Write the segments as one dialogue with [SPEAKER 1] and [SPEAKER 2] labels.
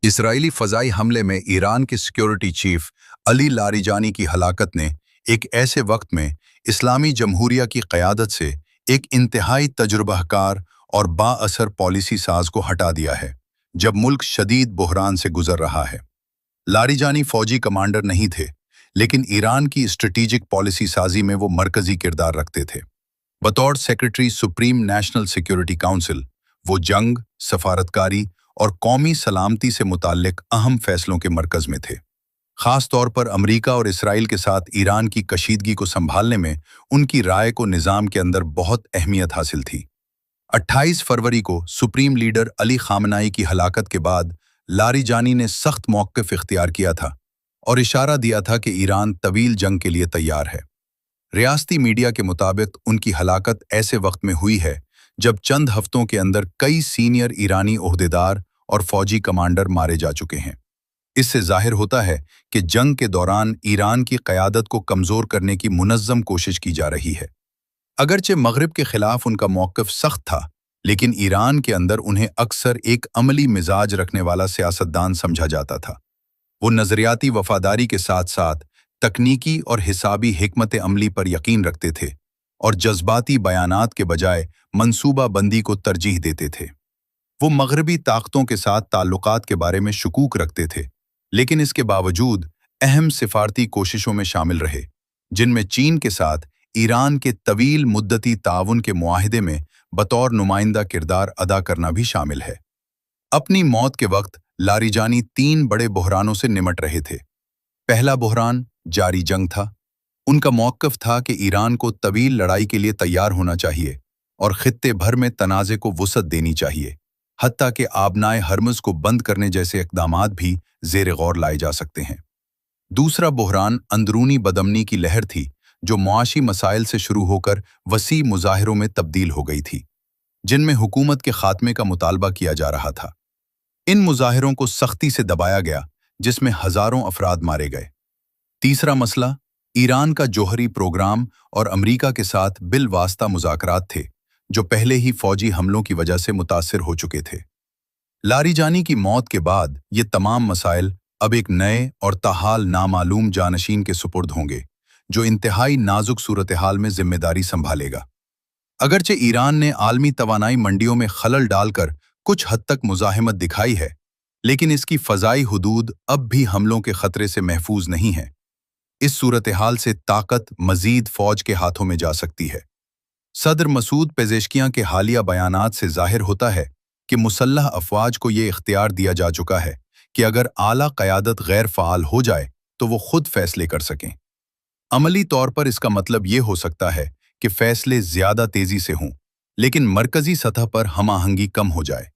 [SPEAKER 1] Israeli फ़ज़ाई हमले में Iran के सिक्योरिटी चीफ अली लारिजानी की हलाकत ने एक ऐसे वक्त में इस्लामी जमहूरिया की क़यादत से एक इंतहाई तजुर्बाकार और बाअसर पॉलिसी साज को हटा दिया है, जब मुल्क शदीद बहरान से गुजर रहा है। लारिजानी फ़ौजी कमांडर नहीं थे, लेकिन ईरान की स्ट्रेटेजिक पॉलिसी साजी में वो मरकज़ी किरदार रखते थे। बतौर secretary supreme national security council, वो जंग, सफारतकारी और कौमी सलामती से मुताल्लिक अहम फैसलों के मरकज़ में थे। ख़ास तौर पर अमरीका और इसराइल के साथ ईरान की कशीदगी को संभालने में उनकी राय को निज़ाम के अंदर बहुत अहमियत हासिल थी। 28 फरवरी को सुप्रीम लीडर अली ख़ामनेई की हलाकत के बाद लारिजानी ने सख्त मौक़िफ़ इख्तियार किया था और इशारा दिया था कि ईरान तवील जंग के लिए तैयार है। रियासती मीडिया के मुताबिक उनकी हलाकत ऐसे वक्त में हुई है जब चंद हफ्तों के अंदर कई सीनियर ईरानी ओहदेदार और फौजी कमांडर मारे जा चुके हैं। इससे जाहिर होता है कि जंग के दौरान ईरान की क़यादत को कमज़ोर करने की मुनज़्ज़म कोशिश की जा रही है। अगरचे मग़रिब के ख़िलाफ़ उनका मौक़िफ़ सख्त था, लेकिन ईरान के अंदर उन्हें अक्सर एक अमली मिजाज रखने वाला सियासतदान समझा जाता था। वो नज़रियाती वफ़ादारी के साथ साथ तकनीकी और हिसाबी हिकमत अमली पर यकीन रखते थे और जज्बाती बयानात के बजाय मंसूबा बंदी को तरजीह देते थे। वो मग़रिबी ताकतों के साथ ताल्लुकात के बारे में शुकूक रखते थे, लेकिन इसके बावजूद अहम सिफारती कोशिशों में शामिल रहे, जिनमें चीन के साथ ईरान के तवील मुद्दती ताउन के मुआहिदे में बतौर नुमाइंदा किरदार अदा करना भी शामिल है। अपनी मौत के वक्त लारिजानी 3 बड़े बहरानों से निमट रहे थे। पहला बहरान जारी जंग था। उनका मौक़िफ़ था कि ईरान को तवील लड़ाई के लिए तैयार होना चाहिए और खित्ते भर में तनाज़े को वुसअत देनी चाहिए, हत्ता कि आबनाए हरमुज़ को बंद करने जैसे इक़दामात भी ज़ेर गौर लाए जा सकते हैं। दूसरा बहरान अंदरूनी बदअमनी की लहर थी, जो मुआशी मसाइल से शुरू होकर वसी मुज़ाहिरों में तब्दील हो गई थी, जिनमें हुकूमत के खात्मे का मुतालबा किया जा रहा था। इन मुज़ाहिरों को सख्ती से दबाया गया, जिसमें हज़ारों अफराद मारे गए। तीसरा मसला ईरान का जौहरी प्रोग्राम और अमरीका के साथ बिलवास्ता मुज़ाकरात थे, जो पहले ही फौजी हमलों की वजह से मुतासिर हो चुके थे। लारिजानी की मौत के बाद ये तमाम मसाइल अब एक नए और ताहाल नामालूम जानशीन के सुपुर्द होंगे, जो इंतहाई नाजुक सूरत हाल में जिम्मेदारी संभालेगा। अगरचे ईरान ने आलमी तवानाई मंडियों में खलल डालकर कुछ हद तक मुज़ाहिमत दिखाई है, लेकिन इसकी फ़ज़ाई हुदूद अब भी हमलों के ख़तरे से महफूज नहीं है। इस सूरत हाल से ताकत मज़ीद फ़ौज के हाथों में जा सकती है। सदर मसूद पेज़ेश्कियां के हालिया बयानात से ज़ाहिर होता है कि मुसल्लह अफ़वाज को ये इख्तियार दिया जा चुका है कि अगर आला क़यादत गैर फ़ाल हो जाए तो वो खुद फ़ैसले कर सकें। अमली तौर पर इसका मतलब ये हो सकता है कि फ़ैसले ज़्यादा तेज़ी से हों, लेकिन मरकज़ी सतह पर हम-आहंगी कम हो जाए।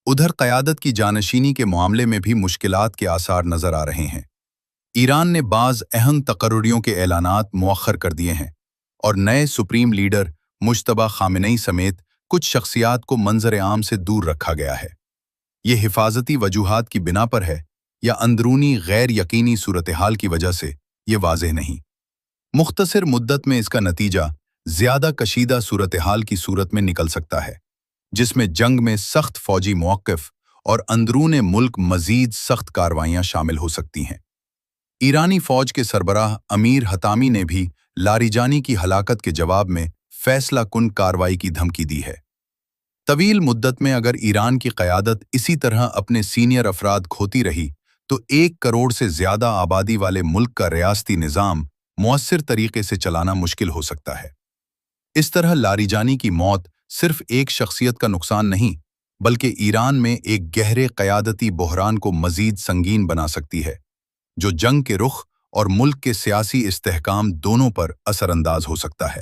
[SPEAKER 1] उधर क़यादत की जानशीनी के मामले में भी मुश्किलात के आसार नज़र आ रहे हैं। ईरान ने बाज़ अहम तकर्रुरियों के ऐलानात मुअख्खर कर दिए हैं और नए सुप्रीम लीडर मुज्तबा ख़ामेनेई समेत कुछ शख्सियात को मंजर आम से दूर रखा गया है। ये हिफाजती वजूहात की बिना पर है या अंदरूनी गैर यकीनी सूरत हाल की वजह से, ये वाज़ेह नहीं। मुख्तसर मुद्दत में इसका नतीजा ज़्यादा कशीदा सूरत हाल की सूरत में निकल सकता है, जिसमें जंग में सख्त फ़ौजी मौक़िफ़ और अंदरून मुल्क मज़ीद सख्त कार्रवाइयाँ शामिल हो सकती हैं। ईरानी फ़ौज के सरबराह अमीर हतामी ने भी लारिजानी की हलाकत के जवाब में फैसला कुन कार्रवाई की धमकी दी है। तवील मुद्दत में अगर ईरान की क़यादत इसी तरह अपने सीनियर अफराद खोती रही तो 1 करोड़ से ज़्यादा आबादी वाले मुल्क का रियासती निज़ाम मुअस्सिर तरीके से चलाना मुश्किल हो सकता है। इस तरह लारिजानी की मौत सिर्फ एक शख्सियत का नुकसान नहीं, बल्कि ईरान में एक गहरे क़यादती बहरान को मज़ीद संगीन बना सकती है, जो जंग के रुख और मुल्क के सियासी इस्तेहकाम दोनों पर असरअंदाज हो सकता है।